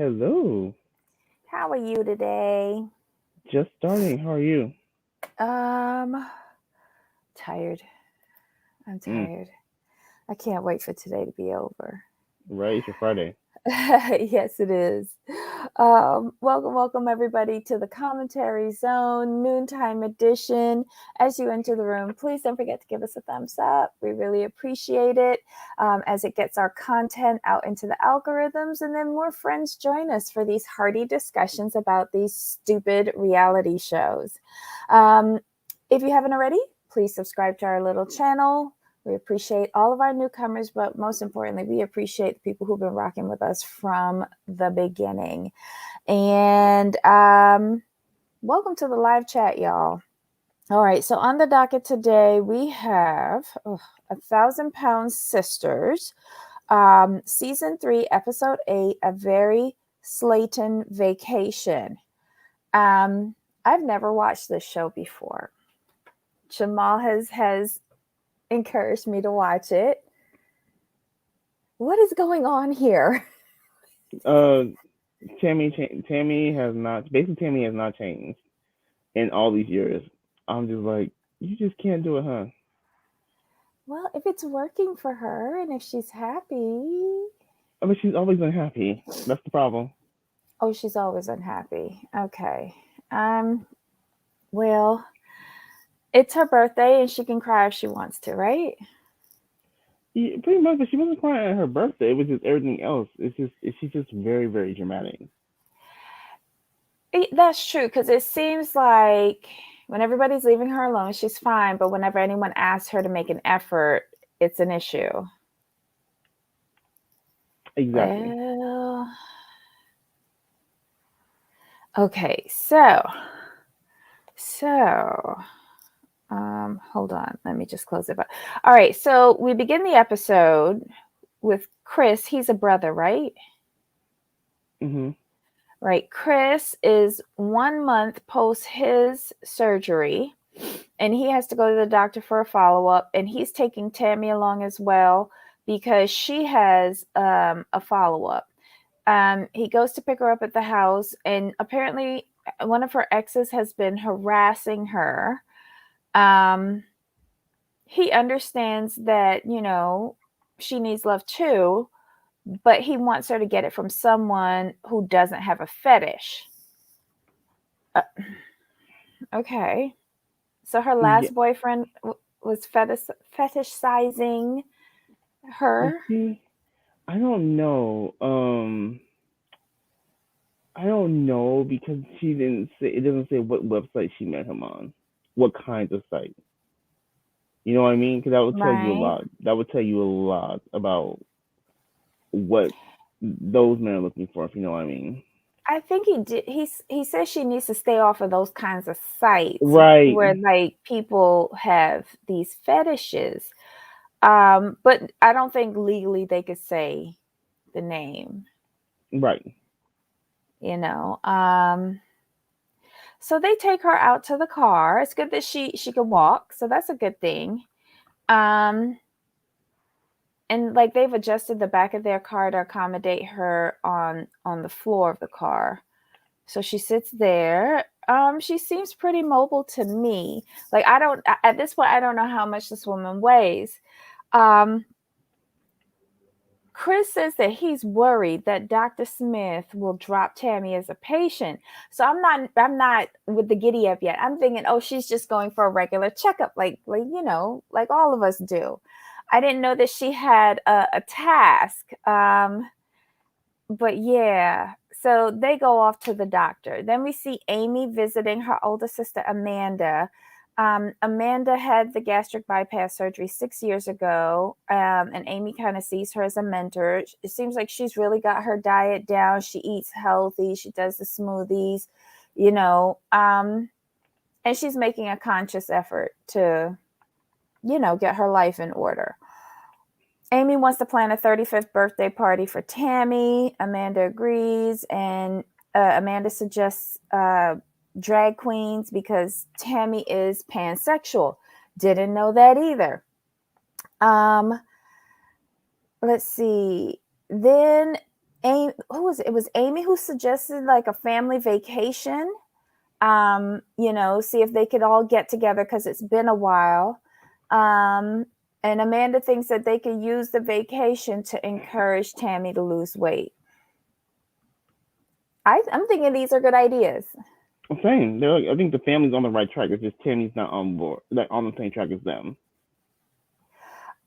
Hello. How are you today? Just starting. How are you? Um, tired. I'm Mm, tired. I can't wait for today to be over. right, it's your Friday. Yes, it is. Welcome, everybody, to the Commentary Zone Noontime Edition. As you enter the room, please don't forget to give us a thumbs up. We really appreciate it as it gets our content out into the algorithms, and then more friends join us for these hearty discussions about these stupid reality shows. Um, if you haven't already, please subscribe to our little channel. We appreciate all of our newcomers, but most importantly, we appreciate the people who've been rocking with us from the beginning. And welcome to the live chat, y'all. All right, so on the docket today, we have 1,000 Pound Sisters, season 3, episode 8, A Very Slaton Vacation. I've never watched this show before. Jamal has encouraged me to watch it. What is going on here? Uh, Tammy has not. Basically, Tammy has not changed in all these years. I'm just like, you just can't do it, huh? Well, if it's working for her and if she's happy. I mean, she's always unhappy. That's the problem. Oh, she's always unhappy. Okay. Um, well, it's her birthday and she can cry if she wants to, right? Yeah, pretty much, but she wasn't crying at her birthday. It was just everything else. She's just very, very dramatic. That's true because it seems like when everybody's leaving her alone, she's fine. But whenever anyone asks her to make an effort, it's an issue. Exactly. Well, okay. So, hold on. Let me just close it up. All right. So we begin the episode with Chris. He's a brother, right? Mhm. Right. Chris is 1 month post his surgery, and he has to go to the doctor for a follow up. And he's taking Tammy along as well because she has a follow up. He goes to pick her up at the house, and apparently one of her exes has been harassing her. Um, he understands that, she needs love too, but he wants her to get it from someone who doesn't have a fetish. Uh, okay. So her Yeah. last boyfriend was fetishizing You her. see, I don't know. I don't know because she didn't say. It doesn't say what website she met him on, what kinds of sites. You know what I mean? Because that would tell you a Right. lot. That would tell you a lot about what those men are looking for, if you know what I mean. I think he did. He says she needs to stay off of those kinds of sites Right, where like people have these fetishes. But I don't think legally they could say the name, right. you know. So they take her out to the car. It's good that she can walk, so that's a good thing. Um, and like they've adjusted the back of their car to accommodate her on the floor of the car. So she sits there. She seems pretty mobile to me. Like I don't at this point I don't know how much this woman weighs. Um, Chris says that he's worried that Dr. Smith will drop Tammy as a patient. So I'm not with the giddy up yet. I'm thinking, oh, she's just going for a regular checkup, like all of us do. I didn't know that she had a task. But yeah, so they go off to the doctor. Then we see Amy visiting her older sister Amanda. Amanda had the gastric bypass surgery 6 years ago, and Amy kind of sees her as a mentor. It seems like she's really got her diet down. She eats healthy. She does the smoothies, you know, and she's making a conscious effort to, get her life in order. Amy wants to plan a 35th birthday party for Tammy. Amanda agrees, and Amanda suggests drag queens because Tammy is pansexual. Didn't know that either. Um, let's see. Then Amy, who was it? It was Amy who suggested like a family vacation. See if they could all get together because it's been a while. Um, and Amanda thinks that they could use the vacation to encourage Tammy to lose weight. I'm thinking these are good ideas. I'm saying I think the family's on the right track. It's just Tammy's not on board, like on the same track as them.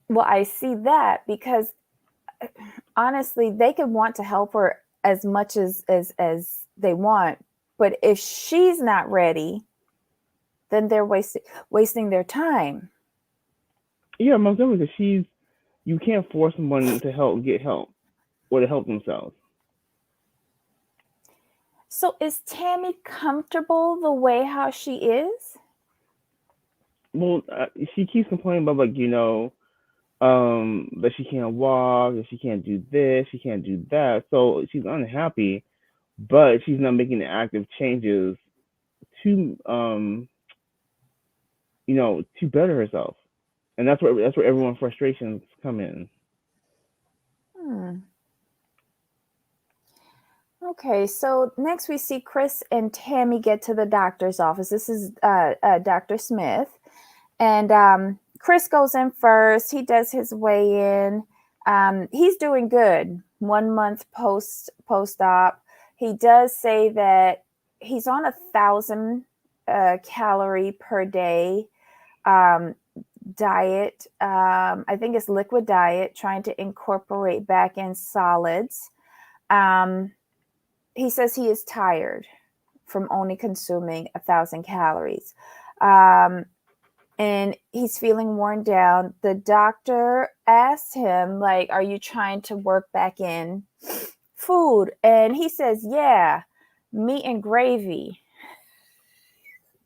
Well, I see that because honestly, they could want to help her as much as they want, but if she's not ready, then they're wasting their time. Yeah, most definitely. Because you can't force someone to get help or to help themselves. So is Tammy comfortable the way how she is? Well, she keeps complaining about that she can't walk, that she can't do this, she can't do that. So she's unhappy, but she's not making the active changes to to better herself, and that's where everyone's frustrations come in. Hmm. Okay, so next we see Chris and Tammy get to the doctor's office. This is Dr. Smith. And Chris goes in first. He does his weigh in. He's doing good. 1 month post-op. He does say that he's on 1,000 calorie per day diet. I think it's liquid diet, trying to incorporate back in solids. He says he is tired from only consuming 1,000 calories. And he's feeling worn down. The doctor asked him, like, are you trying to work back in food? And he says, yeah, meat and gravy.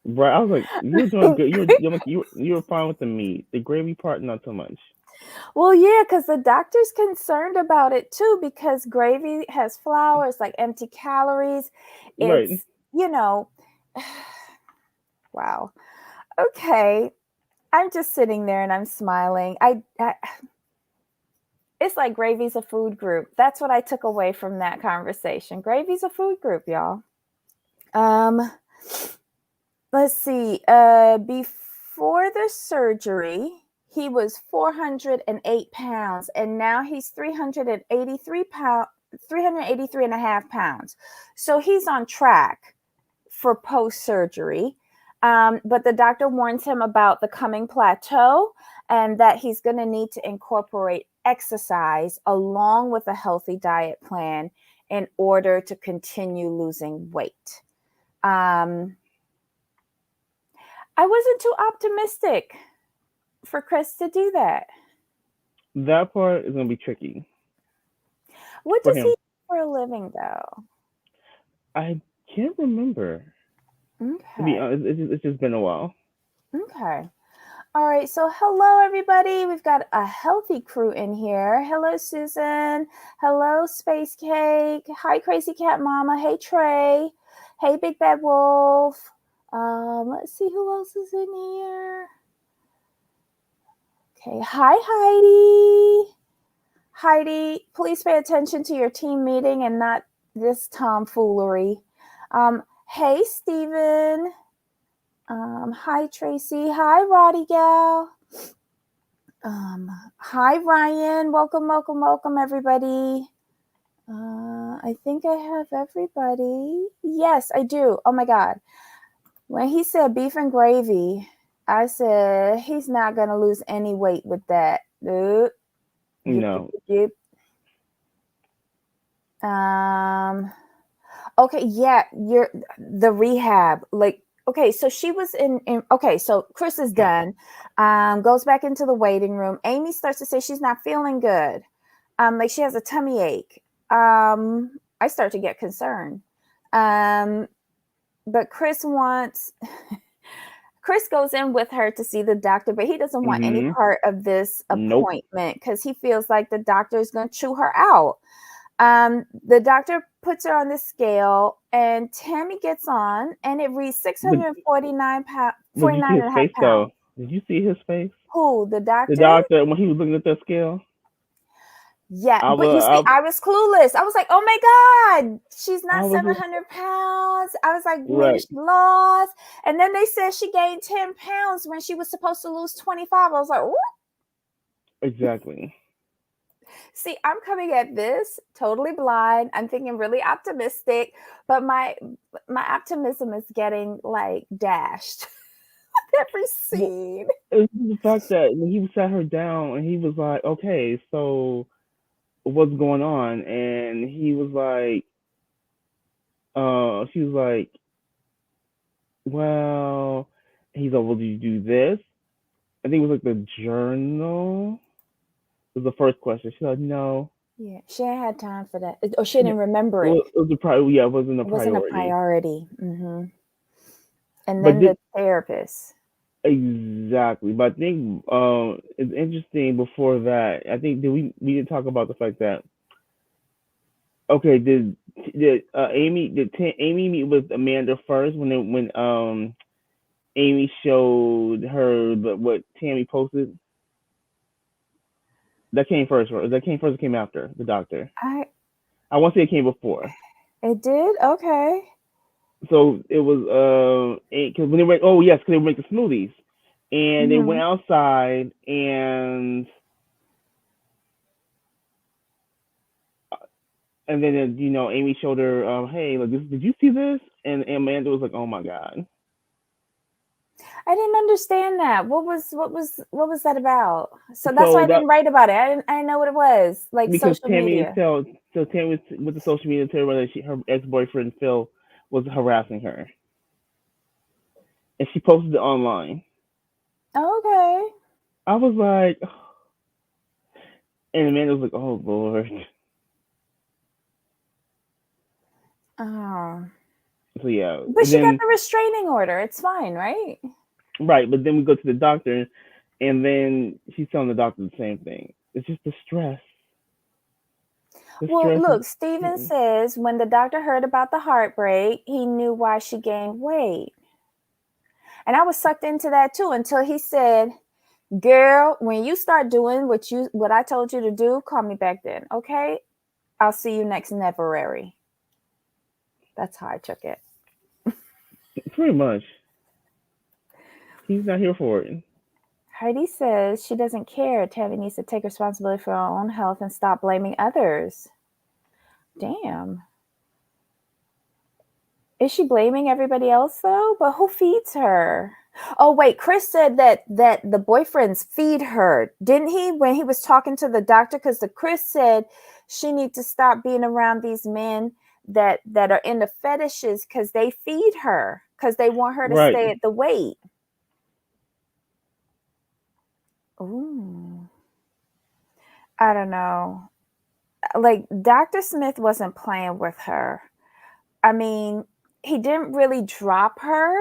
Right, I was like, you were doing good. You were fine with the meat. The gravy part, not so much. Well, yeah, because the doctor's concerned about it too, because gravy has flour, it's like empty calories. Right. It's, wow. Okay. I'm just sitting there and I'm smiling. It's like gravy's a food group. That's what I took away from that conversation. Gravy's a food group, y'all. Let's see. Before the surgery, he was 408 pounds, and now he's 383 and a half pounds. So he's on track for post-surgery. But the doctor warns him about the coming plateau and that he's going to need to incorporate exercise along with a healthy diet plan in order to continue losing weight. I wasn't too optimistic for Chris to do that. That part is going to be tricky. What does he do for a living, though? I can't remember. Okay. To be honest, it's just been a while. Okay. All right. So hello, everybody. We've got a healthy crew in here. Hello, Susan. Hello, Space Cake. Hi, Crazy Cat Mama. Hey, Trey. Hey, Big Bad Wolf. Let's see who else is in here. Okay. Hi, Heidi. Heidi, please pay attention to your team meeting and not this tomfoolery. Hey, Steven. Hi, Tracy. Hi, Roddy Gal. Hi, Ryan. Welcome, everybody. I think I have everybody. Yes, I do. Oh, my God. When he said beef and gravy, I said he's not going to lose any weight with that. No. Okay, yeah, you're the rehab. Like, okay, so she was in okay, so Chris is done. Goes back into the waiting room. Amy starts to say she's not feeling good. Like she has a tummy ache. I start to get concerned. But Chris goes in with her to see the doctor, but he doesn't want any part of this appointment because he feels like the doctor is going to chew her out. The doctor puts her on the scale, and Tammy gets on, and it reads 649 pounds. 49 and a half pounds. Did you see his face? Who? The doctor? The doctor when he was looking at that scale. Yeah, I but you see, was I was clueless. I was like, "Oh my God, she's I not was 700 pounds." I was like, "Maybe right, she lost." And then they said she gained 10 pounds when she was supposed to lose 25. I was like, "What?" exactly. See, I'm coming at this totally blind. I'm thinking really optimistic, but my optimism is getting like dashed with every Well, scene. it's the fact that when he sat her down and he was like, "Okay, so what's going on?" And he was like, she was like, "Well," he's like, "Well, did you do this?" I think it was like the journal was the first question. She's like, "No." Yeah, she ain't had time for that, or she Yeah, didn't remember it. well, it was a yeah, it wasn't a It wasn't a priority. priority. And But then did the therapist. exactly. But I think it's interesting. Before that, I think we did talk about the fact that okay, did Amy meet with Amanda first when Amy showed her what Tammy posted? That came first, or that came first or came after the doctor? I I want to say it came before. It did? Okay. So it was because when they went, oh yes, because they were making smoothies, and they went Mhm. outside, and then Amy showed her, hey, like this, did you see this? And Amanda was like, oh my god. I didn't understand that. What was that about? So that's why So I that didn't write about it. I didn't know what it was. Like because social media. Tammy was with the social media tell her that her ex boyfriend Phil was harassing her, and she posted it online. Okay. I was like, and Amanda was like, oh lord. Oh. So yeah, But and she got then the restraining order. It's fine, right? right, but then we go to the doctor, and then she's telling the doctor the same thing. It's just the stress. The Well, stress is look, Steven says when the doctor heard about the heartbreak, he knew why she gained weight. And I was sucked into that too until he said, "Girl, when you start doing what I told you to do, call me back then, okay? I'll see you next February." That's how I took it. pretty much. He's not here for it. Heidi says she doesn't care. Tammy needs to take responsibility for her own health and stop blaming others. Damn. Is she blaming everybody else though? But who feeds her? Oh wait, Chris said that the boyfriends feed her, didn't he? When he was talking to the doctor, because the Chris said she needs to stop being around these men that are into fetishes because they feed her because they want her to Right. stay at the weight. Ooh, I don't know. Like Dr. Smith wasn't playing with her. I mean, he didn't really drop her,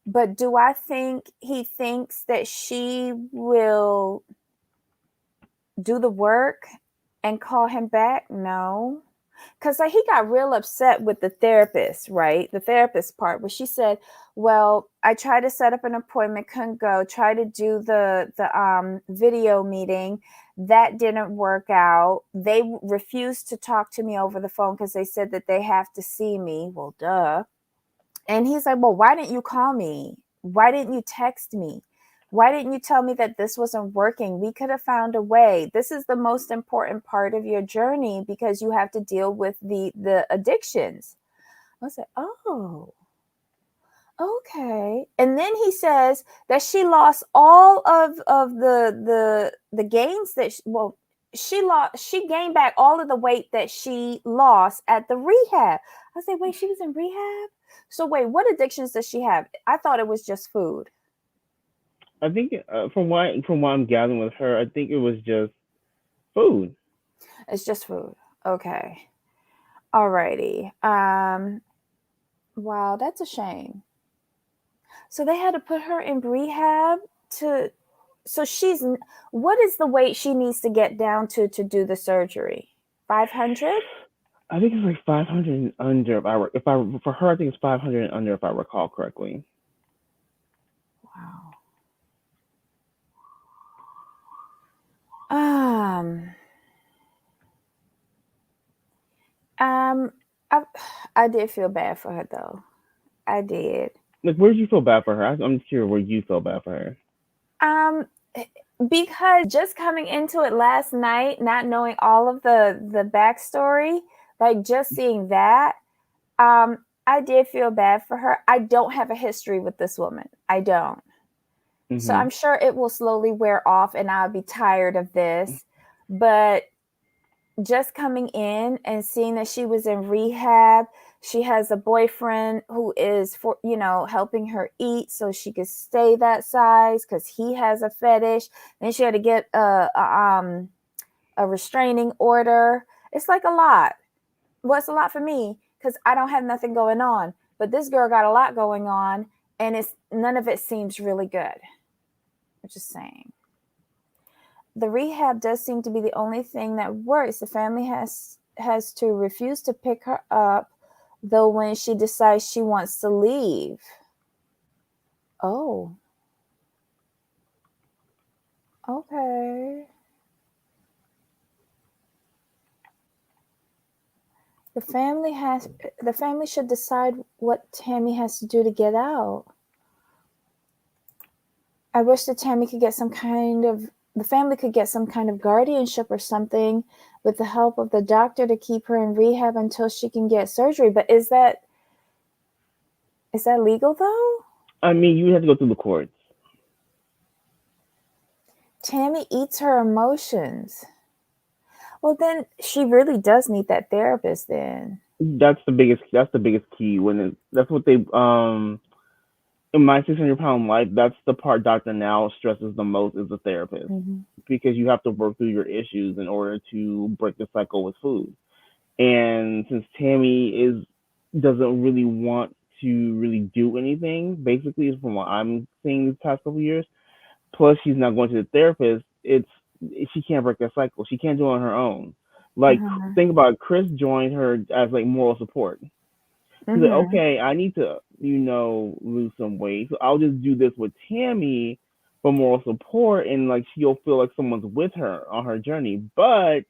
but do I think he thinks that she will do the work and call him back? No. Because like he got real upset with the therapist, right? The therapist part where she said, well, I tried to set up an appointment, couldn't go, try to do the video meeting. That didn't work out. They refused to talk to me over the phone because they said that they have to see me. Well, duh. And he's like, well, why didn't you call me? Why didn't you text me? Why didn't you tell me that this wasn't working? We could have found a way. This is the most important part of your journey because you have to deal with the addictions. I was like, oh, okay. And then he says that she lost all of the gains that she gained back all of the weight that she lost at the rehab. I was like, wait, she was in rehab? So wait, what addictions does she have? I thought it was just food. I think from what I'm gathering with her, I think it was just food. It's just food. Okay. Alrighty. Wow, that's a shame. So they had to put her in rehab to so she's what is the weight she needs to get down to do the surgery? 500? I think it's like 500 and under. If I for her, I think it's 500 and under if I recall correctly. Wow. Um Um, I, I did feel bad for her though. I did. Like, where did you feel bad for her? I'm just curious where you feel bad for her. Um, because just coming into it last night, not knowing all of the backstory, like just seeing that, I did feel bad for her. I don't have a history with this woman. I don't. So Hmm. I'm sure it will slowly wear off and I'll be tired of this. But just coming in and seeing that she was in rehab, she has a boyfriend who is for helping her eat so she could stay that size because he has a fetish. Then she had to get a restraining order. It's like a lot. Well, it's a lot for me because I don't have nothing going on, but this girl got a lot going on, and it's none of it seems really good. I'm just saying. The rehab does seem to be the only thing that works. The family has to refuse to pick her up, though when she decides she wants to leave. Oh, okay. The family has the family should decide what Tammy has to do to get out. I wish that Tammy could get some kind of the family could get some kind of guardianship or something with the help of the doctor to keep her in rehab until she can get surgery. But is that legal though? I mean, you have to go through the courts. Tammy eats her emotions. Well, then she really does need that therapist then. That's the biggest. That's the biggest key. That's what they in my 600 pound life. That's the part Doctor Now stresses the most is the therapist, Mm-hmm. because you have to work through your issues in order to break the cycle with food. And since Tammy is doesn't really want to really do anything, basically, from what I'm seeing these past couple of years, plus she's not going to the therapist, she can't break that cycle. She can't do it on her own. Like, Uh-huh. think about it, Chris joined her as like moral support. He's like, Mm-hmm. okay, I need to, lose some weight, so I'll just do this with Tammy for moral support, and like she'll feel like someone's with her on her journey. But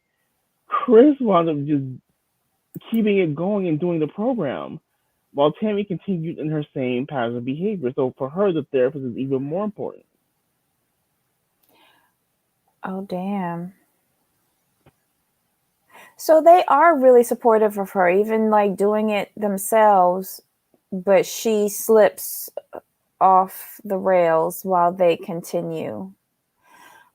Chris wound up just keeping it going and doing the program, while Tammy continued in her same pattern of behavior. So for her, the therapist is even more important. Oh, damn. So they are really supportive of her, even like doing it themselves, but she slips off the rails while they continue.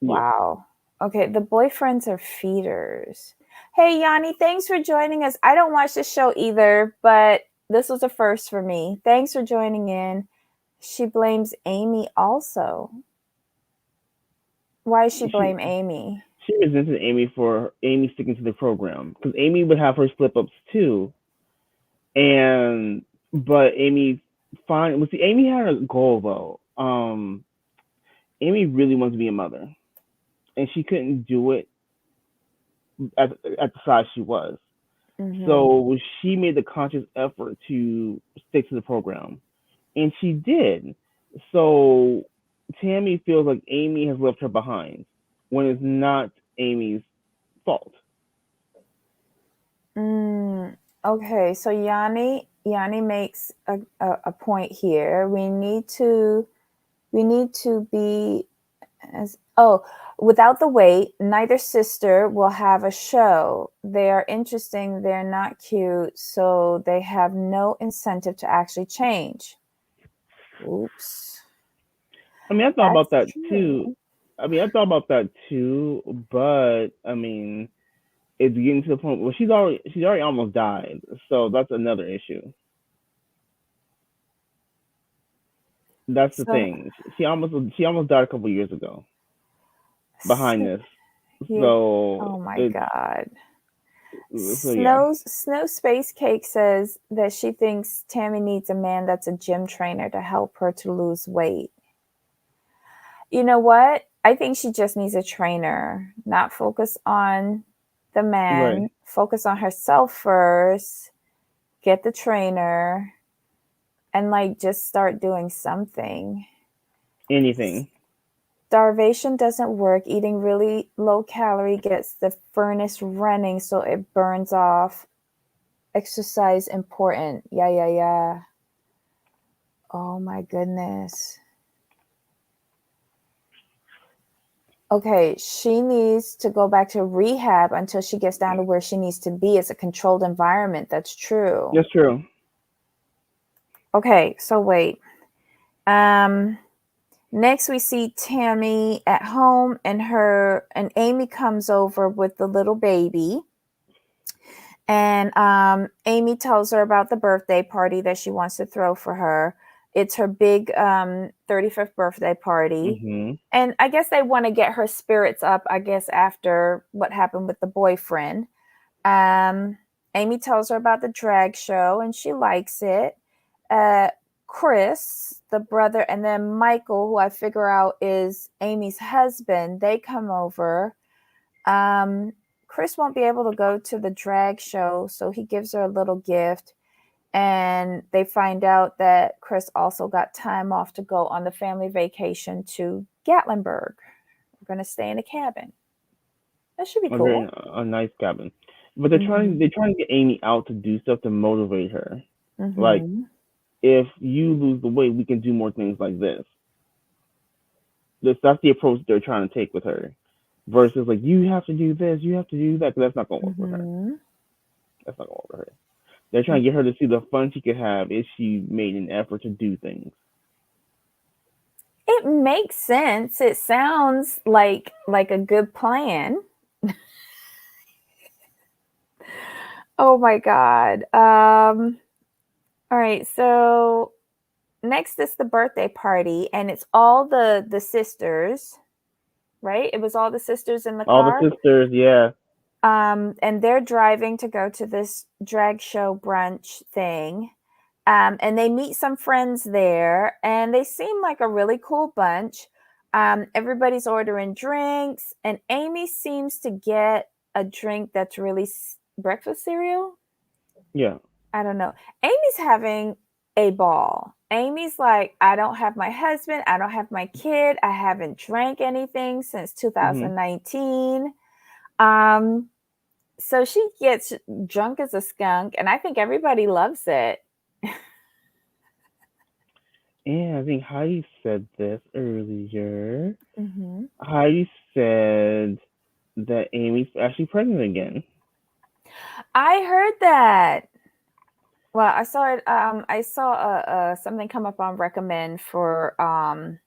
Yeah. Wow. Okay, the boyfriends are feeders. Hey, Yanni, thanks for joining us. I don't watch the show either, but this was a first for me. Thanks for joining in. She blames Amy also. Why does she She blame Amy? she resented Amy for Amy sticking to the program, because Amy would have her slip ups too, and but Amy fine. Well, see, Amy had a goal though. Amy really wanted to be a mother, and she couldn't do it at the size she was. Mm-hmm. So she made the conscious effort to stick to the program, and she did. So Tammy feels like Amy has left her behind when it's not Amy's fault. Okay, so Yanni makes a point here. We need to be as without the weight, neither sister will have a show. They are interesting, they're not cute, so they have no incentive to actually change. Oops. I mean, I thought about That's that too. true. I thought about that too, but I mean, it's getting to the point where she's already almost died, so that's another issue. That's the So thing. She almost died a couple years ago behind so this. here So oh my it's god. so yeah. Snow Space Cake says that she thinks Tammy needs a man that's a gym trainer to help her to lose weight. You know what? I think she just needs a trainer, not focus on the Right. man, focus on herself first, get the trainer, and like just start doing something. Anything. Starvation doesn't work. Eating really low calorie gets the furnace running so it burns off Exercise important. Yeah, yeah, yeah. Oh my goodness. Okay, she needs to go back to rehab until she gets down to where she needs to be. It's a controlled environment. That's true. That's true. Okay, so wait. Um Next we see Tammy at home and Amy comes over with the little baby. And Amy tells her about the birthday party that she wants to throw for her. It's her big 35th birthday party. Hmm. And I guess they want to get her spirits up, I guess, after what happened with the boyfriend. Um, Amy tells her about the drag show and she likes it. Uh, Chris, the brother, and then Michael, who I figure out is Amy's husband, they come over. Um, Chris won't be able to go to the drag show, so he gives her a little gift. And they find out that Chris also got time off to go on the family vacation to Gatlinburg. We're going to stay in a cabin. That should be A very cool. a nice cabin, but Mm-hmm. they're trying to get Amy out to do stuff to motivate her. Like, Mm-hmm. if you lose the weight, we can do more things like this. That's the approach they're trying to take with her, versus like you have to do this, you have to do that, because that's not gonna work with her. Mm-hmm. That's not gonna work with her. They're trying to get her to see the fun she could have if she made an effort to do things. It makes sense. It sounds like a good plan. Oh my god. All right, so next is the birthday party and it's all the sisters, right? It was all the sisters in the All the car. sisters, yeah, And they're driving to go to this drag show brunch thing. And they meet some friends there, and they seem like a really cool bunch. Everybody's ordering drinks, and Amy seems to get a drink that's really breakfast cereal. yeah. I don't know. Amy's having a ball. Amy's like, I don't have my husband, I don't have my kid, I haven't drank anything since Hmm. 2019. Um, so she gets drunk as a skunk, and I think everybody loves it. And I think Heidi said this earlier. Mm-hmm. Heidi said that Amy's actually pregnant again. I heard that. Well, I saw it. I saw something come up on recommend for on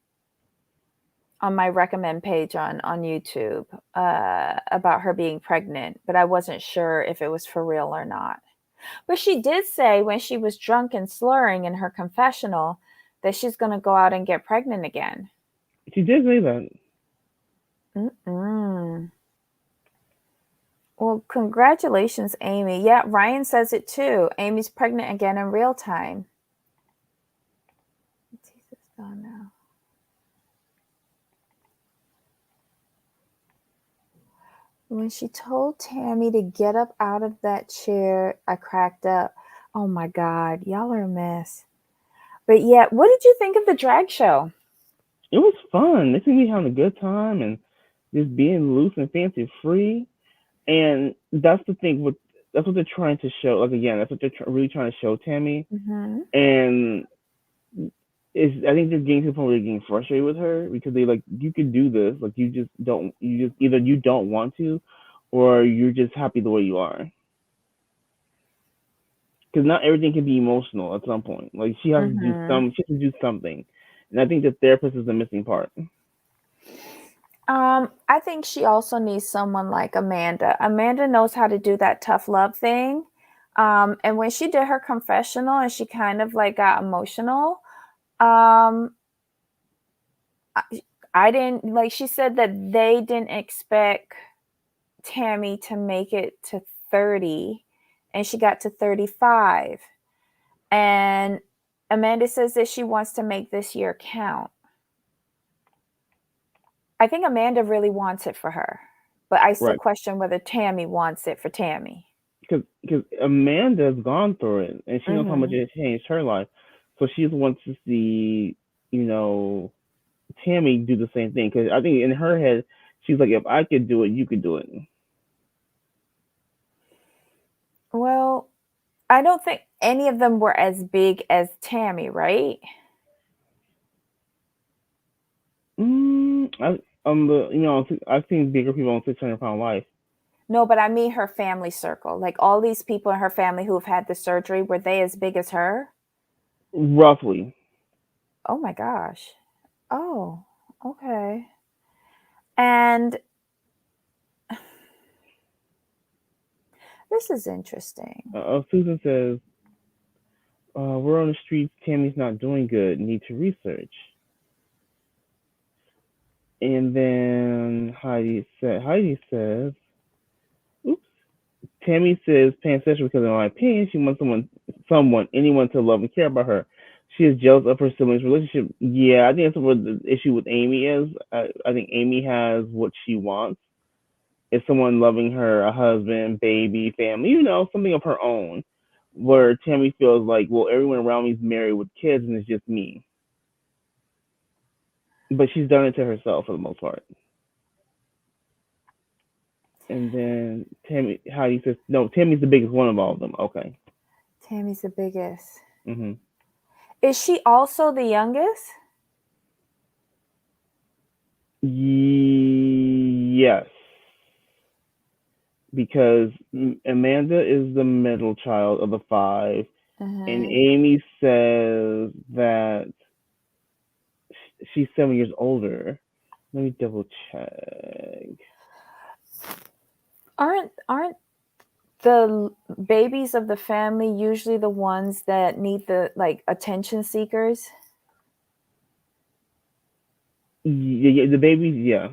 my recommend page on YouTube about her being pregnant, but I wasn't sure if it was for real or not. But she did say when she was drunk and slurring in her confessional that she's going to go out and get pregnant again. She did say that. Mm-mm. Well, congratulations, Amy. Yeah, Ryan says it too. Amy's pregnant again in real time. Jesus, gone now. When she told Tammy to get up out of that chair, I cracked up. Oh my God, y'all are a mess. But yeah, what did you think of the drag show? It was fun. They seemed to be having a good time and just being loose and fancy free. And that's the thing. That's what they're trying to show. Like, again, that's what they're really trying to show Tammy. Mm-hmm. And I think they're getting to the point where they're getting frustrated with her because they like, you can do this. Like, you just don't. You just either you don't want to, or you're just happy the way you are. Because not everything can be emotional at some point. Like, she has to do Mm-hmm. some. She has to do something. And I think the therapist is the missing part. I think she also needs someone like Amanda. Amanda knows how to do that tough love thing. And when she did her confessional and she kind of like got emotional, um, I, I didn't like, she said that they didn't expect Tammy to make it to 30 and she got to 35. And Amanda says that she wants to make this year count. I think Amanda really wants it for her, but I still Right. question whether Tammy wants it for Tammy. Because Amanda's gone through it and she knows how much Mm-hmm. it changed her life. So she just wants to see, you know, Tammy do the same thing. Because I think in her head, she's like, if I could do it, you could do it. Well, I don't think any of them were as big as Tammy, right? I've seen bigger people on 600 Pound Life. No, but I mean her family circle. Like all these people in her family who have had the surgery, were they as big as her? Roughly. Oh my gosh. Oh, okay. And this is interesting. Susan says, we're on the streets. Tammy's not doing good. Need to research. And then Heidi says, oops. Tammy says pansexual because, in my opinion, she wants anyone to love and care about her. She is jealous of her siblings' relationship. Yeah, I think that's what the issue with Amy is. I think Amy has what she wants. Is someone loving her, a husband, baby, family, something of her own. Where Tammy feels like, well, everyone around me is married with kids and it's just me. But she's done it to herself for the most part. And then Heidi says, no, Tammy's the biggest one of all of them. Okay. Tammy's the biggest. Hmm. Is she also the youngest? Yes, because Amanda is the middle child of the five, and Uh-huh. Amy says that she's 7 years older. Let me double check. Aren't the babies of the family usually the ones that need the like attention seekers? Yeah, the babies, yeah.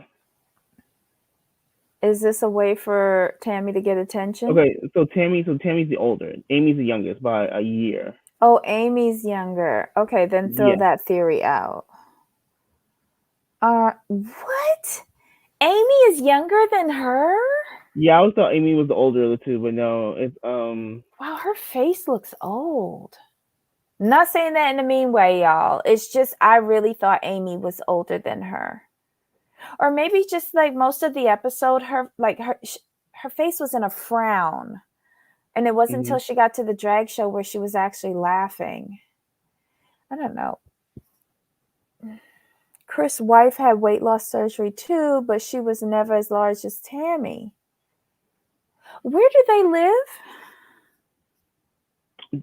Is this a way for Tammy to get attention? Okay, so Tammy's the older. Amy's the youngest by a year. Oh, Amy's younger. Okay, then throw Yeah. that theory out. What? Amy is younger than her? Yeah, I always thought Amy was the older of the two, but no, it's Wow, her face looks old. Not saying that in a mean way, y'all. It's just I really thought Amy was older than her. Or maybe just like most of the episode her face was in a frown. And it wasn't mhm. until she got to the drag show where she was actually laughing. I don't know. Chris' wife had weight loss surgery too, but she was never as large as Tammy. Where do they live?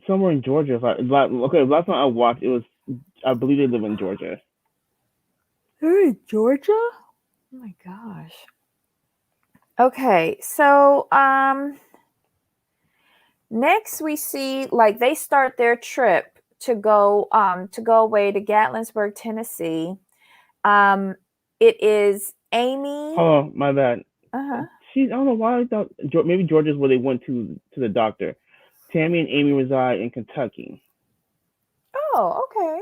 Somewhere in Georgia. Last time I watched, it was, I believe they live in Georgia. They're in Georgia? Oh my gosh. Okay, so next we see like they start their trip to go away to Gatlinburg, Tennessee. Um it is Amy. Oh, my bad. Uh-huh. I don't know why I thought maybe Georgia's where they went to the doctor. Tammy and Amy reside in Kentucky. Oh, okay.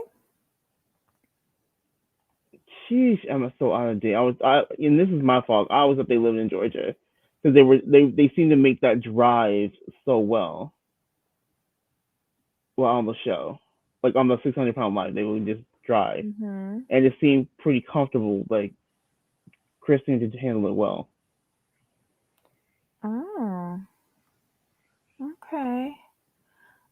Sheesh, I'm so out of date. And this is my fault. I was thought they lived in Georgia because they seem to make that drive so well. Well, on the show, like on the 600 Pound Life, they would just drive, Mhm. and it seemed pretty comfortable. Like Kristen did handle it well. Oh, okay.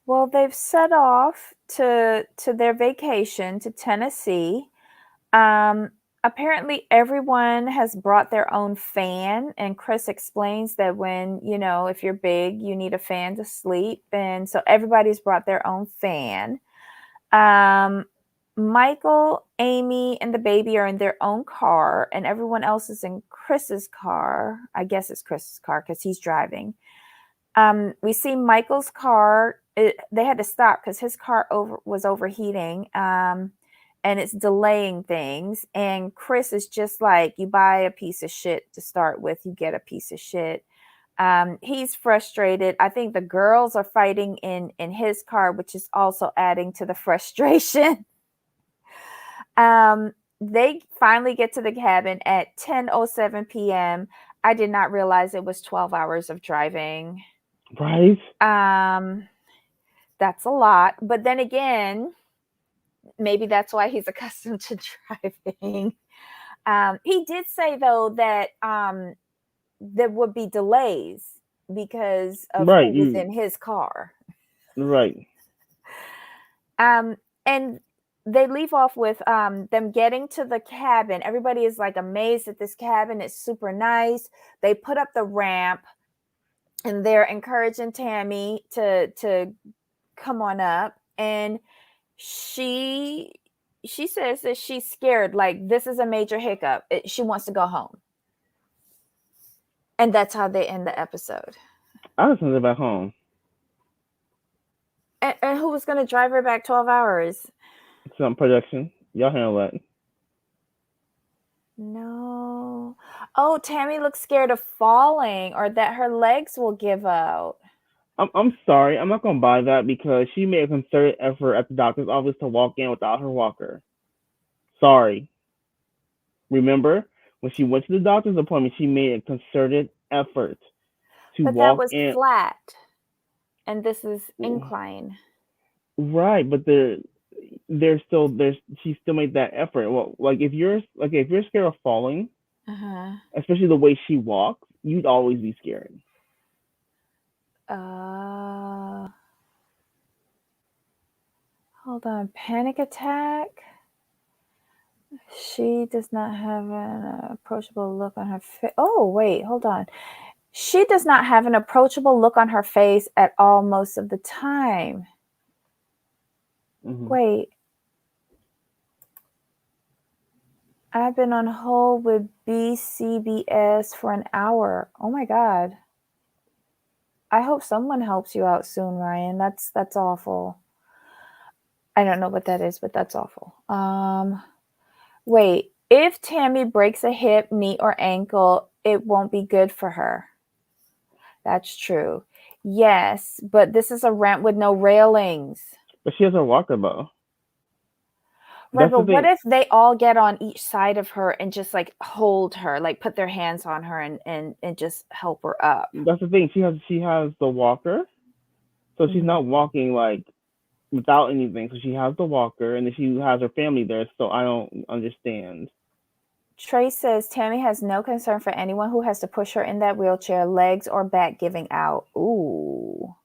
Well, they've set off to their vacation to Tennessee. Um, Apparently, everyone has brought their own fan, and Chris explains that when if you're big, you need a fan to sleep, and so everybody's brought their own fan. Um, Michael, Amy, and the baby are in their own car, and everyone else is in Chris's car. I guess it's Chris's car because he's driving. We see Michael's car. They had to stop because his car was overheating, and it's delaying things. And Chris is just like, you buy a piece of shit to start with, you get a piece of shit. He's frustrated. I think the girls are fighting in his car, which is also adding to the frustration. They finally get to the cabin at 10:07 p.m. I did not realize it was 12 hours of driving. Right? Um, that's a lot. But then again, maybe that's why he's accustomed to driving. He did say though that there would be delays because of Right. who was in his car. Right. And they leave off with them getting to the cabin. Everybody is like amazed at this cabin. It's super nice. They put up the ramp and they're encouraging Tammy to come on up. And she she says that she's scared, like this is a major hiccup. She wants to go home. And that's how they end the episode. I was thinking about home. And who was going to drive her back 12 hours? Some production. Y'all handle that. No. Oh, Tammy looks scared of falling or that her legs will give out. I'm sorry. I'm not gonna buy that because she made a concerted effort at the doctor's office to walk in without her walker. Sorry. Remember when she went to the doctor's appointment, she made a concerted effort to But that walk was in. flat, and this is incline. Right, but there's still there's she still made that effort. Well, if you're scared of falling, Uh-huh. especially the way she walks, you'd always be scared. Uh, hold on. Panic attack. She does not have an approachable look on her face. Oh, wait, hold on. She does not have an approachable look on her face at all most of the time. Mm-hmm. Wait. I've been on hold with BCBS for an hour. Oh my God. I hope someone helps you out soon, Ryan. That's awful. I don't know what that is, but that's awful. Wait. If Tammy breaks a hip, knee, or ankle, it won't be good for her. That's true. Yes, but this is a ramp with no railings. But she has her walker though. Right, That's the but what thing. if they all get on each side of her and just like hold her, like put their hands on her and just help her up? That's the thing. She has the walker, so she's Mhm. not walking like without anything. So she has the walker, and then she has her family there. So I don't understand. Trey says Tammy has no concern for anyone who has to push her in that wheelchair, legs or back giving out. Ooh.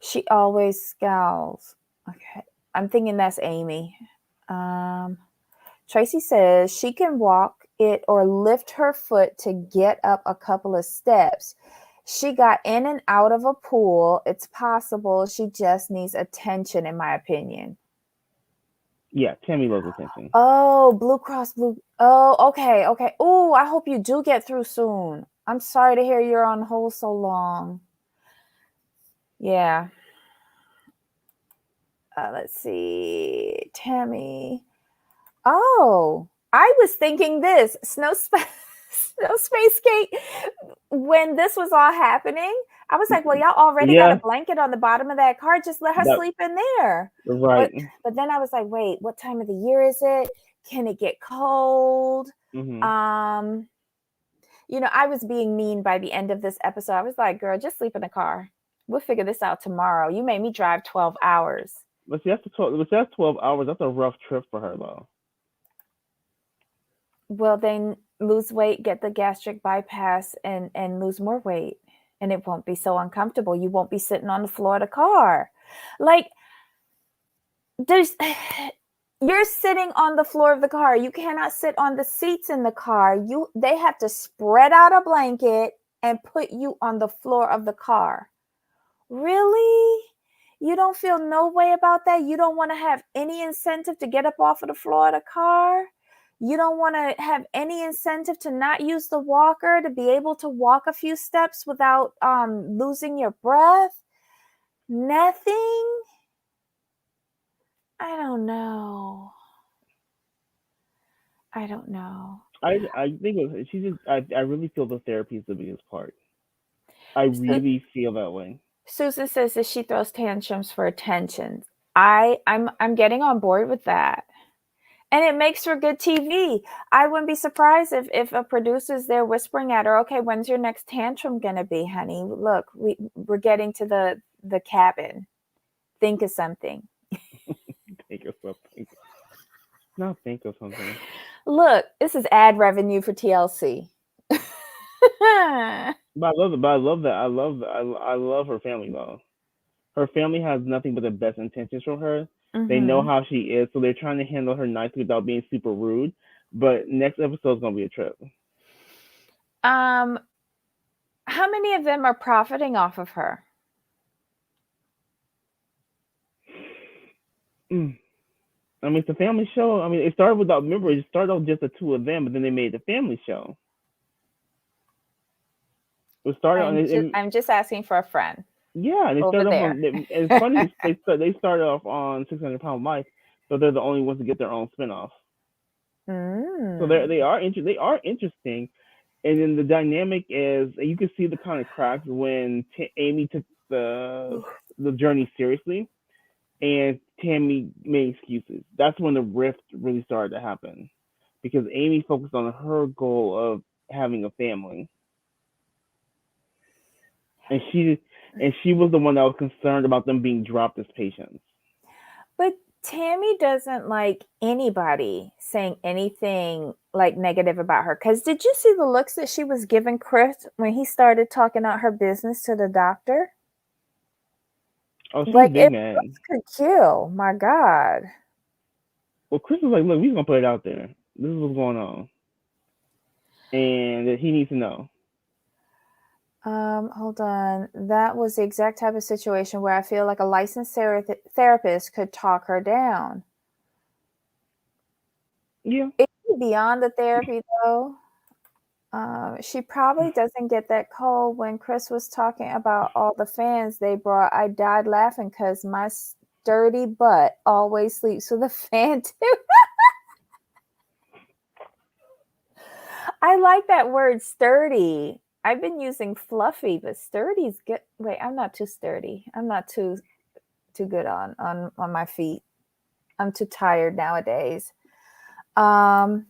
She always scowls. Okay. I'm thinking that's Amy. Um, Tracy says she can walk it or lift her foot to get up a couple of steps. She got in and out of a pool. It's possible she just needs attention, in my opinion. Yeah, Tammy loves attention. Oh, Blue Cross Blue. Oh, okay, okay. Oh, I hope you do get through soon. I'm sorry to hear you're on hold so long. Yeah. Let's see. Tammy. Oh, I was thinking this snow space skate. When this was all happening, I was like, well, y'all already got a Yeah, blanket on the bottom of that car. Just let her that sleep in there. But right. but then I was like, wait, what time of the year is it? Can it get cold? Hmm. Um, I was being mean by the end of this episode. I was like, girl, just sleep in the car. We'll figure this out tomorrow. You made me drive 12 hours. But see, that's 12 hours. That's a rough trip for her though. Well, then lose weight, get the gastric bypass, and lose more weight. And it won't be so uncomfortable. You won't be sitting on the floor of the car. Like, there's you're sitting on the floor of the car. You cannot sit on the seats in the car. They have to spread out a blanket and put you on the floor of the car. Really? You don't feel no way about that? You don't want to have any incentive to get up off of the floor of the car? You don't want to have any incentive to not use the walker to be able to walk a few steps without losing your breath? Nothing? I don't know. I don't know. I think she just I really feel the therapy is the biggest part. I Su- really feel that way. Susan says that she throws tantrums for attention. I'm getting on board with that. And it makes for good TV. I wouldn't be surprised if a producer's there whispering at her, okay, when's your next tantrum gonna be, honey? Look, we're getting to the cabin. Think of something. Think of something. Not think of something. Look, this is ad revenue for TLC. But I love it. But I love that. I love her family though. her family has nothing but the best intentions for her. They know Mm-hmm. how she is, so they're trying to handle her nicely without being super rude. But next episode is gonna be a trip. Um, how many of them are profiting off of her? Mm. I mean, it's a family show. I mean, it started without. Remember, it started off just the two of them, but then they made the family show. It started on. I'm just asking for a friend Yeah, and they over started off there. on. And it's funny they started off on 600 Pound Life, so they're the only ones to get their own spinoff. So Mm. they are interesting, and then the dynamic is you can see the kind of cracks when Amy took the journey seriously, and Tammy made excuses. That's when the rift really started to happen, because Amy focused on her goal of having a family, and she was the one that was concerned about them being dropped as patients. But Tammy doesn't like anybody saying anything like negative about her. Because did you see the looks that she was giving Chris when he started talking out her business to the doctor? Oh, she was Like, big it mad. looks could kill. My God. Well, Chris was like, "Look, we're gonna put it out there. This is what's going on, and that he needs to know." Hold on. That was the exact type of situation where I feel like a licensed therapist could talk her down. Yeah. It's beyond the therapy, though. She probably doesn't get that cold when Chris was talking about all the fans they brought. I died laughing because my sturdy butt always sleeps with a fan too. I like that word sturdy. I've been using fluffy, but sturdy's good. Wait, I'm not too sturdy. I'm not too good on my feet. I'm too tired nowadays. Um,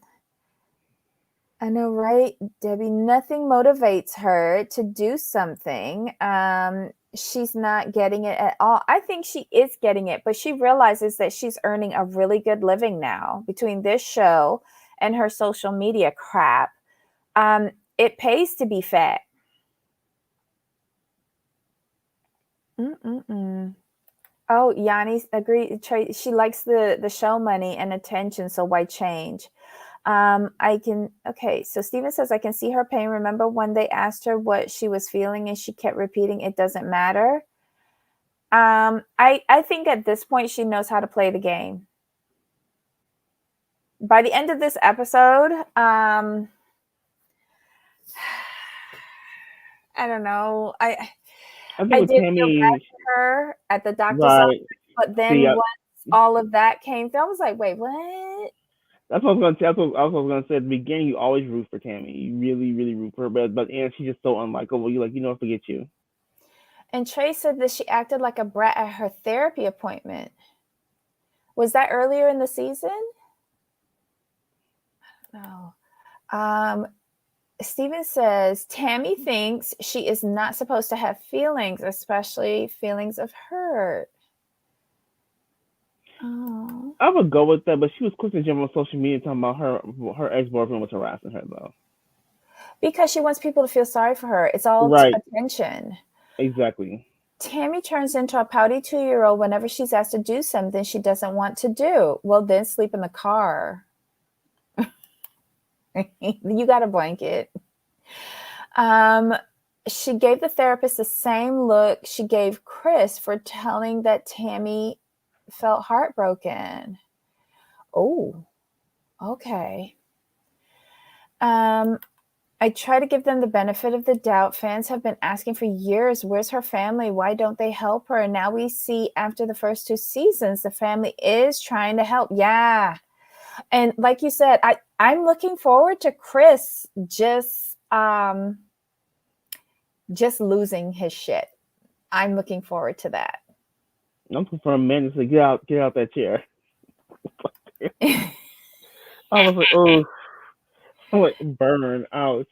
I know, right, Debbie? Nothing motivates her to do something. She's not getting it at all. I think she is getting it, but she realizes that she's earning a really good living now between this show and her social media crap. It pays to be fat. Mm-mm-mm. Oh, Yanni agreed. She likes the show money and attention, so why change? I can, okay. So Steven says, I can see her pain. Remember when they asked her what she was feeling and she kept repeating, it doesn't matter. I think at this point she knows how to play the game. By the end of this episode, I don't know. I think I with did feel bad Tammy, for her at the doctor's office, right? but then See, once all of that came through, I was like, wait, what? that's what I was gonna say. I was gonna say at the beginning. You always root for Tammy. You really, really root for her, but and she's just so unlikable. You like, forget you. And Trey said that she acted like a brat at her therapy appointment. Was that earlier in the season? No. Steven says Tammy thinks she is not supposed to have feelings, especially feelings of hurt. Oh. I would go with that, but she was quick to jump on social media talking about her ex boyfriend was harassing her though. Because she wants people to feel sorry for her. It's all Right. attention. Exactly. Tammy turns into a pouty 2-year-old whenever she's asked to do something she doesn't want to do. Well, then sleep in the car. You got a blanket. She gave the therapist the same look she gave Chris for telling that Tammy felt heartbroken. Oh, okay. I try to give them the benefit of the doubt. Fans have been asking for years, where's her family? Why don't they help her? And now we see after the first 2 seasons, the family is trying to help. Yeah. And like you said, I'm looking forward to Chris just losing his shit. I'm looking forward to that. I'm looking for a man to say, get out that chair. I was like, oh, I'm like, burn out.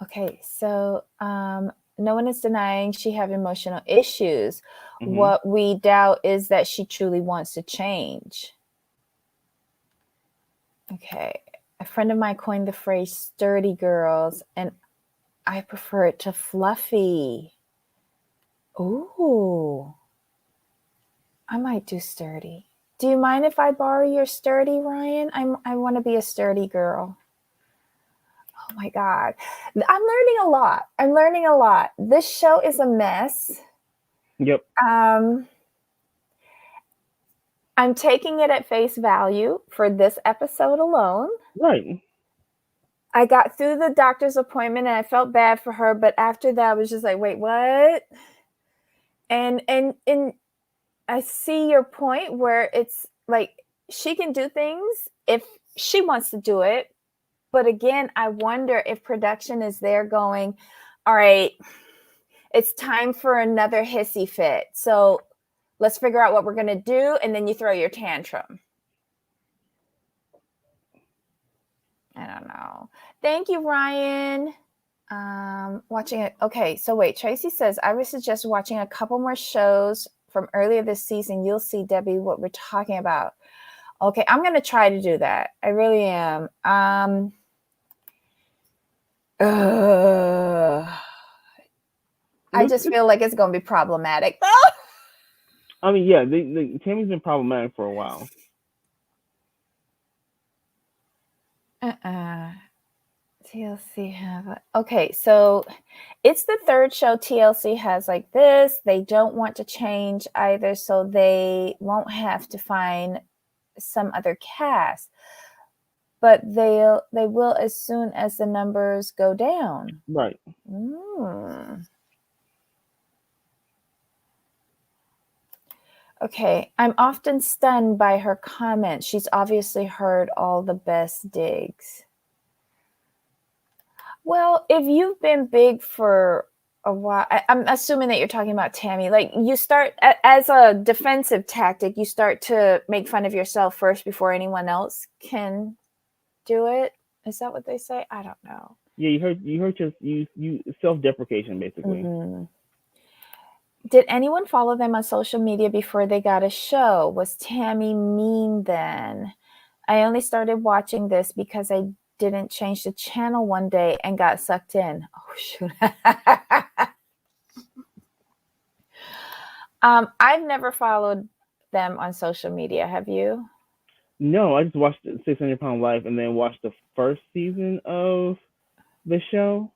Okay, so no one is denying she have emotional issues. Hmm. What we doubt is that she truly wants to change. Okay, a friend of mine coined the phrase "sturdy girls," and I prefer it to fluffy. Ooh, I might do sturdy. Do you mind if I borrow your sturdy, Ryan? I want to be a sturdy girl. Oh my God. I'm learning a lot. I'm learning a lot. This show is a mess. Yep. Um, I'm taking it at face value for this episode alone. Right. I got through the doctor's appointment and I felt bad for her, but after that I was just like, wait, what? And I see your point where it's like she can do things if she wants to do it. But again, I wonder if production is there going, all right, it's time for another hissy fit. So let's figure out what we're going to do. And then you throw your tantrum. I don't know. Thank you, Ryan. Watching it. Okay, so wait. Tracy says I would suggest watching a couple more shows from earlier this season. You'll see, Debbie, what we're talking about. Okay, I'm gonna try to do that. I really am. I just feel like it's gonna be problematic. I mean, yeah, Tammy's been problematic for a while. TLC have okay, so it's the third show TLC has like this. They don't want to change either, so they won't have to find some other cast. But they will as soon as the numbers go down. Right. Okay, I'm often stunned by her comments. She's obviously heard all the best digs. Well, if you've been big for a while, I'm assuming that you're talking about Tammy. Like you start as a defensive tactic, you start to make fun of yourself first before anyone else can do it. Is that what they say? I don't know. Yeah, you hurt you self-deprecation basically. Mm-hmm. Did anyone follow them on social media before they got a show? Was Tammy mean then? I only started watching this because I didn't change the channel one day and got sucked in. Oh, shoot. I've never followed them on social media. Have you? No, I just watched 600 Pound Life and then watched the first season of the show.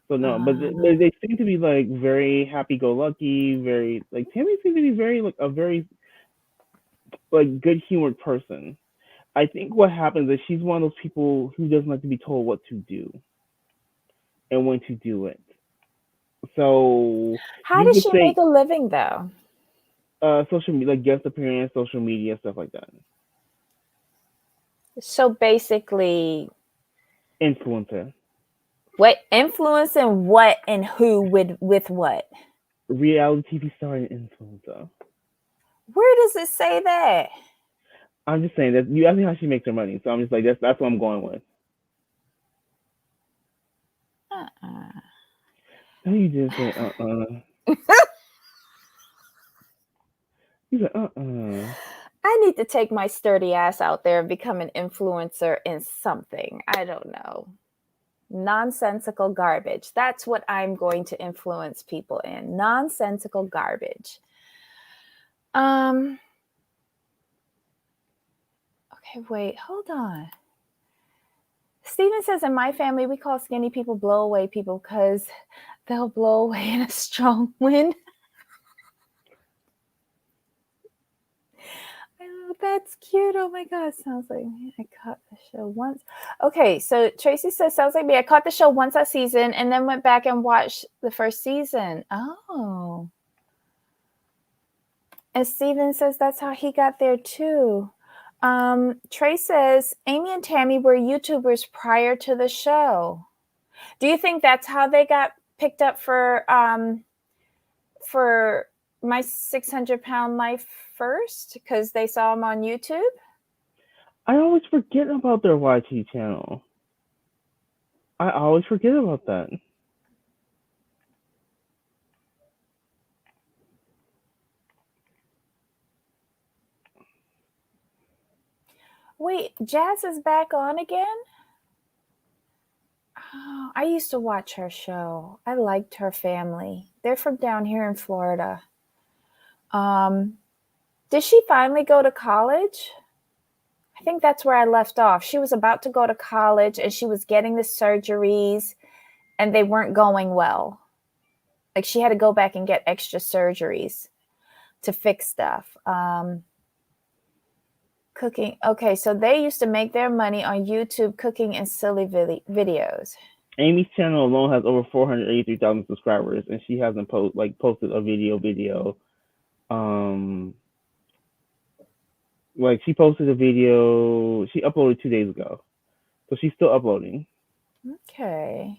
So no, but they seem to be like very happy-go-lucky, very like Tammy seems to be very like a very like good humored person. I think what happens is she's one of those people who doesn't like to be told what to do and when to do it. So How you does could she say make a living though? social media, like guest appearance, social media, stuff like that. So basically, Influencer, what influence and what and who with what? reality TV star, and influencer. Where does it say that? I'm just saying that you asked me how she makes her money, so I'm just like that's what I'm going with. No, you didn't say You said. I need to take my sturdy ass out there and become an influencer in something. I don't know. Nonsensical garbage. That's what I'm going to influence people in. Nonsensical garbage. Okay, wait, hold on. Steven says, in my family, we call skinny people blow away people because they'll blow away in a strong wind. Oh, that's cute. Oh my God. Sounds like me. I caught the show once. Okay, so Tracy says, sounds like me. I caught the show once that season and then went back and watched the first season. Oh. And Steven says that's how he got there too. Trey says, Amy and Tammy were YouTubers prior to the show. Do you think that's how they got picked up for My 600 Pound Life first? Because they saw them on YouTube? I always forget about their YT channel. I always forget about that. Wait, Jazz is back on again? Oh, I used to watch her show. I liked her family. They're from down here in Florida. Um, did she finally go to college? I think that's where I left off. She was about to go to college and she was getting the surgeries and they weren't going well. Like she had to go back and get extra surgeries to fix stuff. Cooking. Okay, so they used to make their money on YouTube cooking and silly videos. Amy's channel alone has over 483,000 subscribers, and she hasn't posted a video. Um, like she posted a video, she uploaded 2 days ago, so she's still uploading. Okay.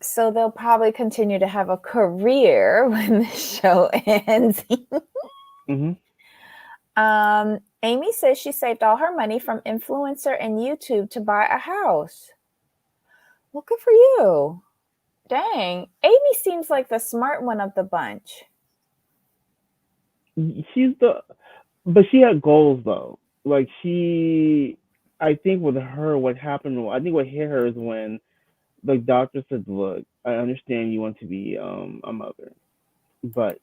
So they'll probably continue to have a career when the show ends. Mm-hmm. Amy says she saved all her money from influencer and YouTube to buy a house. Well, good for you. Dang. Amy seems like the smart one of the bunch. But she had goals though. Like I think with her, what happened, I think what hit her is when the doctor said, "Look, I understand you want to be a mother, but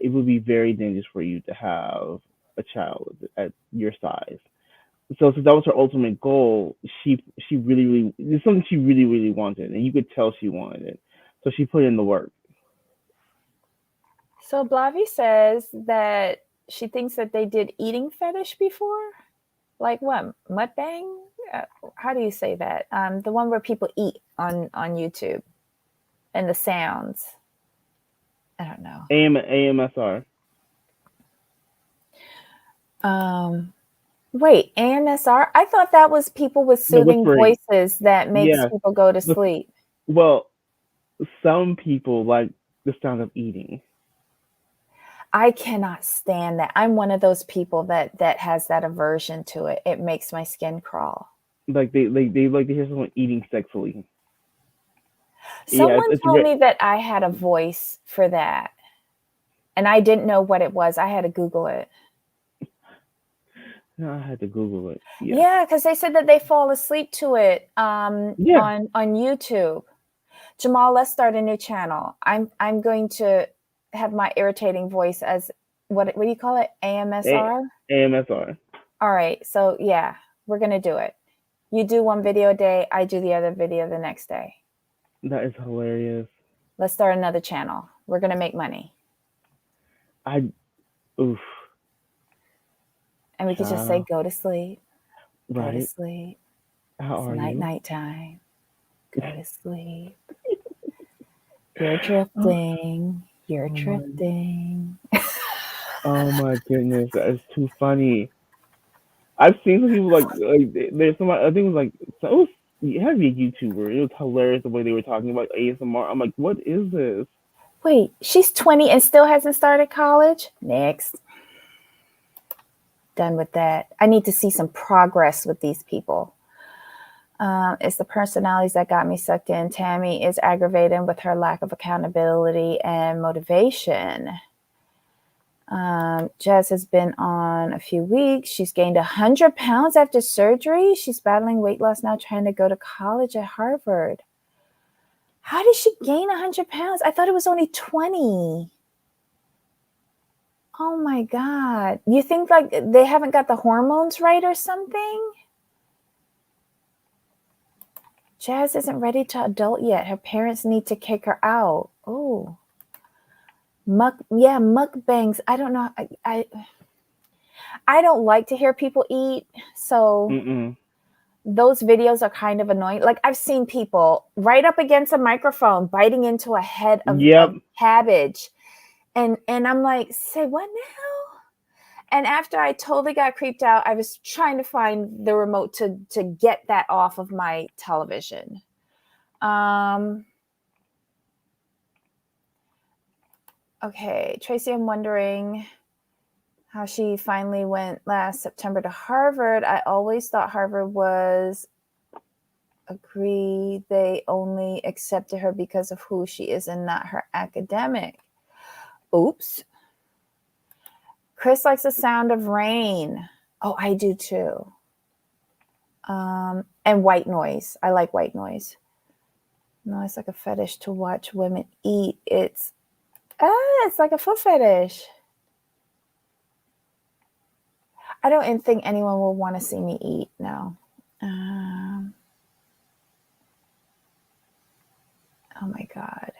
it would be very dangerous for you to have a child at your size." So since that was her ultimate goal, she really it's something she really wanted, and you could tell she wanted it. So she put in the work. So Blavi says that she thinks that they did eating fetish before. Like what? Mukbang? How do you say that? The one where people eat on YouTube and the sounds. I don't know. AMSR. Wait, AMSR? I thought that was people with The soothing whispering. voices that makes Yeah. people go to sleep. Well, some people like the sound of eating. I cannot stand that. I'm one of those people that has that aversion to it. It makes my skin crawl. Like they like to hear someone eating sexually. Someone it's told very. me that I had a voice for that. And I didn't know what it was. I had to Google it. No, I had to Google it. Yeah, because they said that they fall asleep to it on YouTube. Jamal, let's start a new channel. I'm going to have my irritating voice as what do you call it? AMSR? AMSR. All right. So yeah, we're gonna do it. You do one video a day, I do the other video the next day. That is hilarious. Let's start another channel. We're gonna make money. Oof. And we could just say, go to sleep. Right. Go to sleep. How are you? Nighttime. Go to sleep. You're drifting. You're drifting. Oh my goodness, that is too funny. I've seen some people there's somebody, I think it was like, it had to be a YouTuber. It was hilarious the way they were talking about ASMR. I'm like, what is this? Wait, she's 20 and still hasn't started college? Next. Done with that. I need to see some progress with these people. It's the personalities that got me sucked in. Tammy is aggravating with her lack of accountability and motivation. Jazz has been on a few weeks. She's gained 100 pounds after surgery. She's battling weight loss now, trying to go to college at Harvard. How did she gain 100 pounds? I thought it was only 20. Oh my God. You think like they haven't got the hormones right or something? Jazz isn't ready to adult yet. Her parents need to kick her out. Oh. Mukbangs. I don't know. I don't like to hear people eat, so those videos are kind of annoying. Like I've seen people right up against a microphone biting into a head of cabbage, and I'm like, say what now? And after I totally got creeped out, I was trying to find the remote to get that off of my television. Okay, Tracy, I'm wondering how she finally went last September to Harvard. I always thought Harvard was agree they only accepted her because of who she is and not her academic. Oops. Chris likes the sound of rain. Oh, I do too. And white noise. I like white noise. No, it's like a fetish to watch women eat. It's like a foot fetish. I don't even think anyone will want to see me eat. No. Oh my God.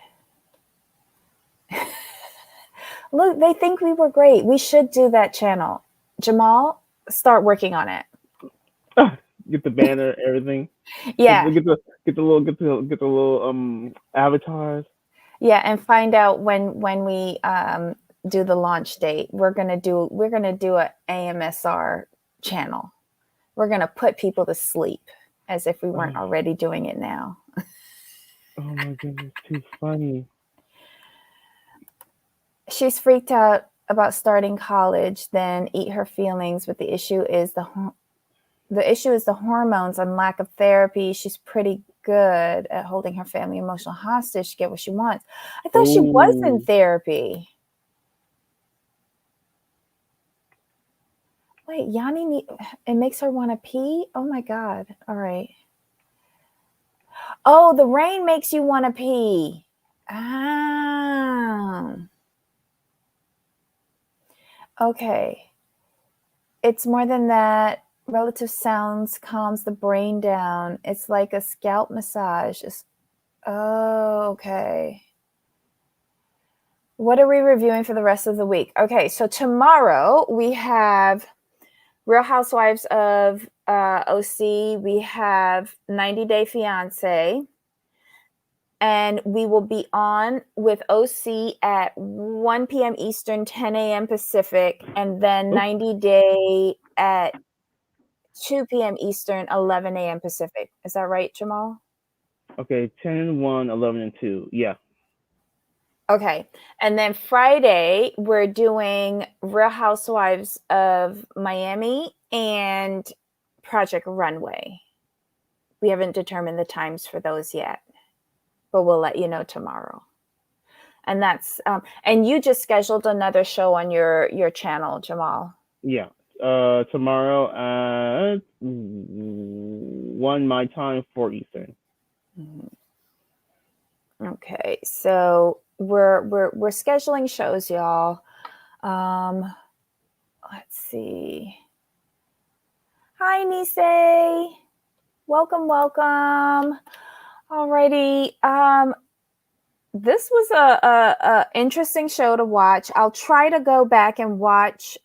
Look, they think we were great. We should do that channel. Jamal, start working on it. Get the banner, everything. Yeah. Get the little avatars. Yeah, and find out when we do the launch date. We're gonna do a AMSR channel. We're gonna put people to sleep as if we weren't already doing it now. Oh my goodness, too funny. She's freaked out about starting college, then eat her feelings, but the issue is the hormones and lack of therapy. She's pretty good at holding her family emotional hostage to get what she wants. I thought she was in therapy. Wait, Yanni, it makes her want to pee? Oh my God. All right. Oh, the rain makes you want to pee. Ah. Okay. It's more than that. Relative sounds calms the brain down. It's like a scalp massage. Oh, okay. What are we reviewing for the rest of the week? Okay, so tomorrow we have Real Housewives of OC. We have 90 Day Fiance. And we will be on with OC at 1 p.m. Eastern, 10 a.m. Pacific, and then 90 Day at 2 p.m. Eastern, 11 a.m. Pacific. Is that right, Jamal? Okay, 10, 1, 11, and 2. Yeah. Okay. And then Friday, we're doing Real Housewives of Miami and Project Runway. We haven't determined the times for those yet, but we'll let you know tomorrow. And that's and you just scheduled another show on your channel, Jamal. Yeah. Tomorrow at 1 my time, 4 Eastern. Okay, so we're scheduling shows, y'all. Let's see. Hi, Nisei. Welcome. Alrighty. This was a interesting show to watch. I'll try to go back and watch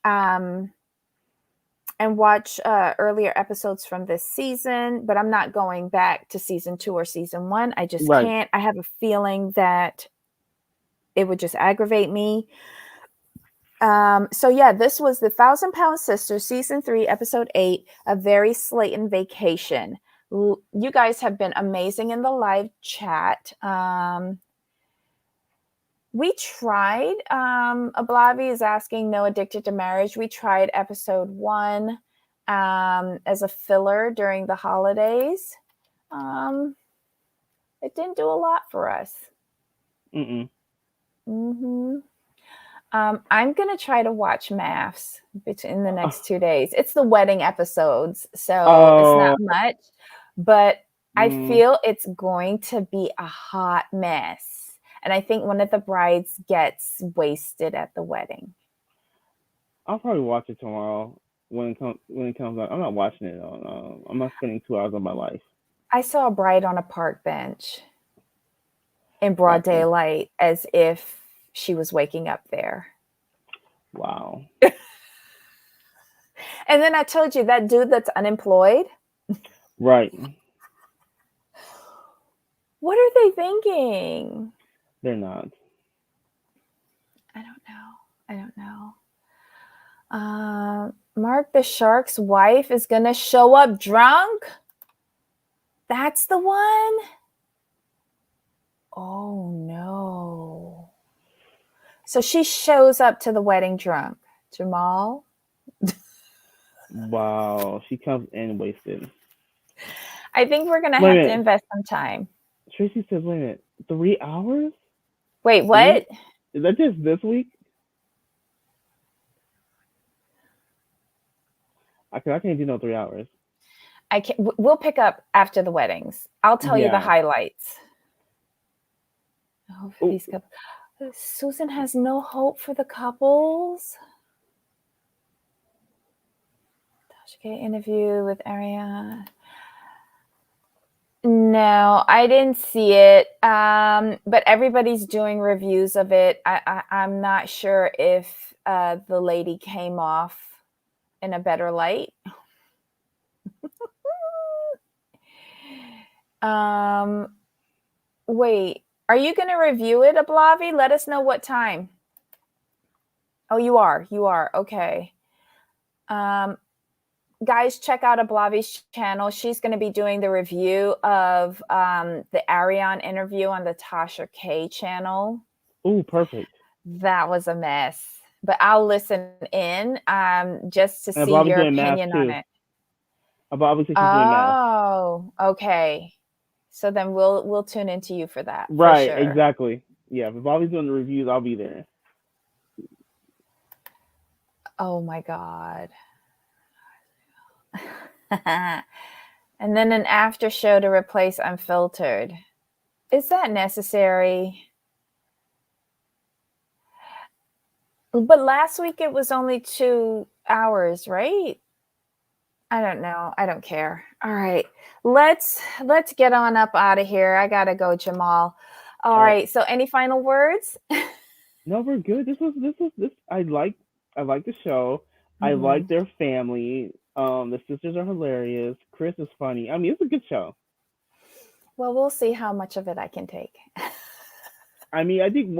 earlier episodes from this season, but I'm not going back to season 2 or season 1. I just can't. I have a feeling that it would just aggravate me. So yeah, this was the 1,000-Pound Sister, season 3, episode 8, A Very Slaton Vacation. You guys have been amazing in the live chat. We tried, Ablavi is asking, no, Addicted to Marriage. We tried episode 1 as a filler during the holidays. It didn't do a lot for us. I'm going to try to watch MAFS in the next 2 days. It's the wedding episodes, so it's not much, but I feel it's going to be a hot mess. And I think one of the brides gets wasted at the wedding. I'll probably watch it tomorrow when it comes out. I'm not watching it. I'm not spending 2 hours of my life. I saw a bride on a park bench in broad daylight as if she was waking up there. Wow. And then I told you that dude that's unemployed. Right. What are they thinking? They're not. I don't know. Mark the Shark's wife is going to show up drunk? That's the one? Oh, no. So she shows up to the wedding drunk. Jamal? Wow. She comes in wasted. I think we're going to have to invest some time. Tracy says, wait a minute, 3 hours? Wait, what? Is that just this week? I can't do no 3 hours. I can't. We'll pick up after the weddings. I'll tell you the Yeah. highlights. Oh, for Oh, these couples. Susan has no hope for the couples. Tasha interview with Ariana. No, I didn't see it. But everybody's doing reviews of it. I'm not sure if the lady came off in a better light. Wait, are you going to review it, Ablavi? Let us know what time. Oh, you are. You are. Okay. Guys, check out Ablavi's channel. She's going to be doing the review of the Ariane interview on the Tasha K channel. oh, perfect. That was a mess. But I'll listen in just to And see Bobby's your doing math opinion on too. it. Bobby says she's doing math. Oh, okay. So then we'll tune into you for that for Right, sure. exactly. Yeah, if Bobby's doing the reviews, I'll be there. Oh my God. And then an after show to replace Unfiltered. Is that necessary? But last week it was only 2 hours, right? I don't know. I don't care. All right. Let's get on up out of here. I gotta go, Jamal. All All right. right. So any final words? No, we're good. This. I like the show. I like Mm-hmm. their family. The sisters are hilarious. Chris is funny. I mean, it's a good show. Well, we'll see how much of it I can take. I mean, I think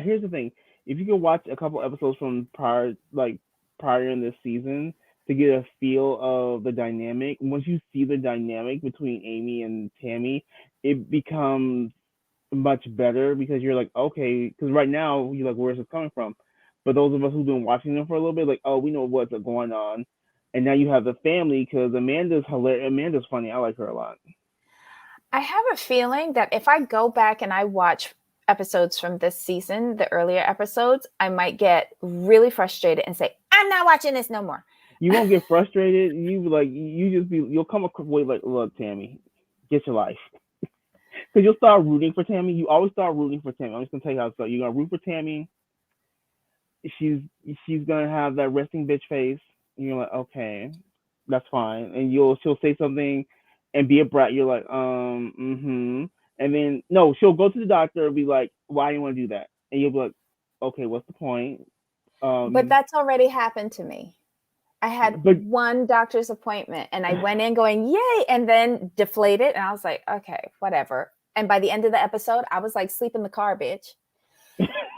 here's the thing: if you can watch a couple episodes from prior in this season to get a feel of the dynamic, once you see the dynamic between Amy and Tammy, it becomes much better because you're like, okay, because right now you're like, where's this coming from? But those of us who've been watching them for a little bit, like, oh, we know what's going on. And now you have the family because Amanda's hilarious. Amanda's funny. I like her a lot. I have a feeling that if I go back and I watch episodes from this season, the earlier episodes, I might get really frustrated and say, I'm not watching this no more. You won't get frustrated. You'll come away like, look, Tammy, get your life. Because you'll start rooting for Tammy. You always start rooting for Tammy. I'm just gonna tell you how it's going. You're gonna root for Tammy. She's she's gonna have that resting bitch face. And you're like, okay, that's fine. And she'll say something and be a brat. You're like, mm-hmm. And then no, she'll go to the doctor and be like, why do you want to do that? And you'll be like, okay, what's the point? But Um, that's already happened to me. I had but one doctor's appointment and I went in going, yay, and then deflated. And I was like, okay, whatever. And by the end of the episode, I was like, sleep in the car, bitch.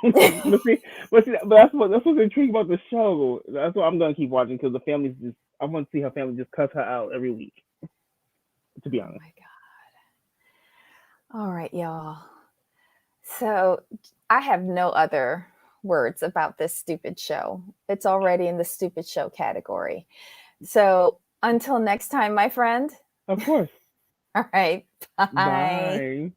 but that's what's intriguing about the show. That's what I'm gonna keep watching because the family's just. I want to see how family just cuts her out every week. To be Oh honest. my God. All right, y'all. So I have no other words about this stupid show. It's already in the stupid show category. So until next time, my friend. Of course. All right. Bye. Bye.